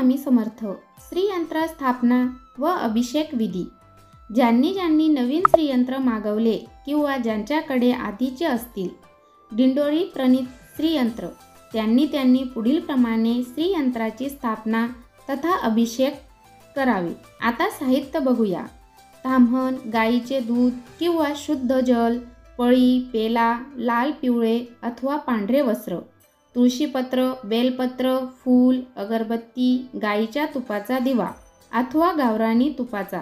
स्वामी समर्थ. श्रीयंत्र स्थापना व अभिषेक विधी. ज्यांनी ज्यांनी नवीन श्रीयंत्र मागवले किंवा ज्यांच्याकडे आधीचे असतील दिंडोरी प्रणीत श्रीयंत्र, त्यांनी पुढील प्रमाणे श्रीयंत्राची स्थापना तथा अभिषेक करावे. आता साहित्य बघूया. ताम्हण, गाईचे दूध किंवा शुद्ध जल, पळी, पेला, लाल, पिवळे अथवा पांढरे वस्त्र, तुळशीपत्र, बेलपत्र, फूल, अगरबत्ती, गाईच्या तुपाचा दिवा अथवा गावरानी तुपाचा,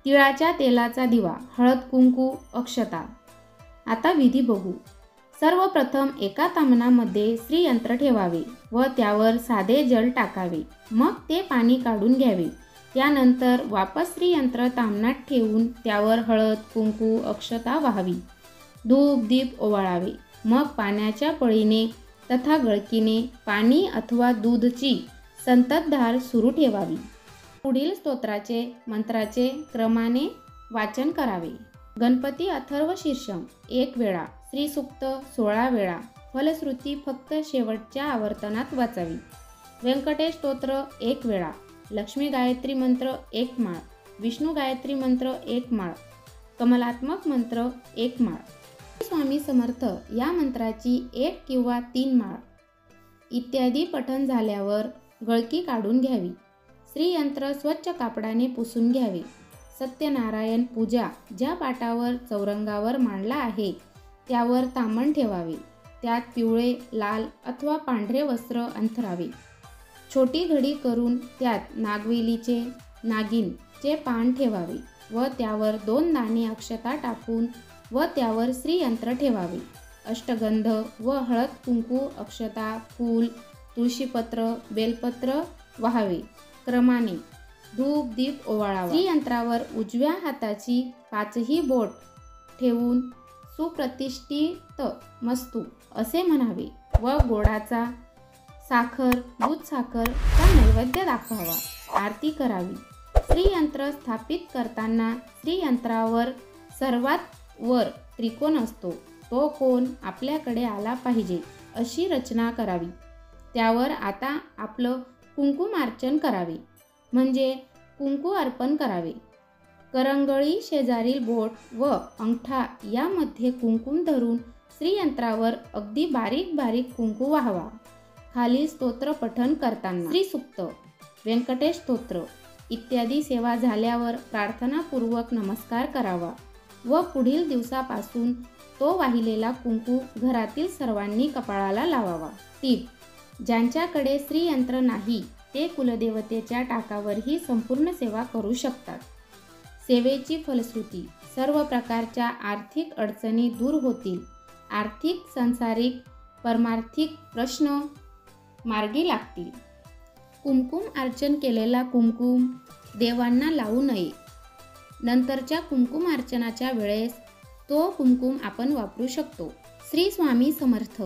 तिळाच्या तेलाचा दिवा, हळद कुंकू, अक्षता. आता विधी बघू. सर्वप्रथम एका ताम्हणामध्ये श्रीयंत्र ठेवावे व त्यावर साधे जल टाकावे. मग ते पाणी काढून घ्यावे. त्यानंतर वापस श्रीयंत्र ताम्हणात ठेवून त्यावर हळद कुंकू अक्षता वाहावी. धूप दीप ओवाळावे. मग पाण्याच्या पळीने तथा गळकीने पाणी अथवा दूधची संततधार सुरू ठेवावी. पुढील स्तोत्राचे मंत्राचे क्रमाने वाचन करावे. गणपती अथर्व शीर्षम 1 वेळा, श्रीसूक्त 16 वेळा, फलश्रुती फक्त शेवटच्या आवर्तनात वाचावी. व्यंकटेश स्तोत्र 1 वेळा, लक्ष्मी गायत्री मंत्र 1 माळ, विष्णू गायत्री मंत्र 1 माळ, कमलात्मक मंत्र 1 माळ, स्वामी समर्थ या मंत्राची 1 किंवा 3 माळ इत्यादी पठण झाल्यावर गळकी काढून घ्यावी. श्रीयंत्र स्वच्छ कापडाने पुसून घ्यावे. सत्यनारायण पूजा ज्या पाटावर चौरंगावर मांडला आहे त्यावर ताम्हण ठेवावे. त्यात पिवळे, लाल अथवा पांढरे वस्त्र अंथरावे. छोटी घडी करून त्यात नागवेलीचे नागिनचे पान ठेवावे व त्यावर 2 दाणे अक्षता टाकून व त्यावर श्रीयंत्र ठेवावे. अष्टगंध व हळद कुंकू अक्षता फूल तुळशीपत्र बेलपत्र वाहावे. क्रमाने धूप दीप ओवाळावा. श्रीयंत्रावर उजव्या हाताची 5ही बोट ठेवून सुप्रतिष्ठित मस्तू असे म्हणावे व गोडाचा साखर दूध साखरचा नैवेद्य दाखवावा. आरती करावी. श्रीयंत्र स्थापित करताना श्रीयंत्रावर सर्वात वर त्रिकोण असतो. तो कोण आपल्याकडे आला पाहिजे अशी रचना करावी. त्यावर आता आपलं कुंकुमार्चन करावे म्हणजे कुंकू अर्पण करावे. करंगळी शेजारील बोट व अंगठा यामध्ये कुंकुम धरून श्रीयंत्रावर अगदी बारीक बारीक कुंकू वाहवा. खाली स्तोत्र पठण करताना श्रीसूक्त, व्यंकटेश स्तोत्र इत्यादी सेवा झाल्यावर प्रार्थनापूर्वक नमस्कार करावा व पुढील दिवसापासून तो वाहिलेला कुंकू घरातील सर्वांनी कपाळाला लावावा. टीप: ज्यांच्याकडे श्रीयंत्र नाही ते कुलदेवतेच्या टाकावरही संपूर्ण सेवा करू शकतात. सेवेची फलश्रुती: सर्व प्रकारच्या आर्थिक अडचणी दूर होतील. आर्थिक, सांसारिक, परमार्थिक प्रश्न मार्गी लागतील. कुंकुम अर्चन केलेला कुंकुम देवांना लावू नये. नंतरच्या कुंकुमार्चनाच्या वेळेस तो कुंकुम आपण वापरू शकतो. श्री स्वामी समर्थ.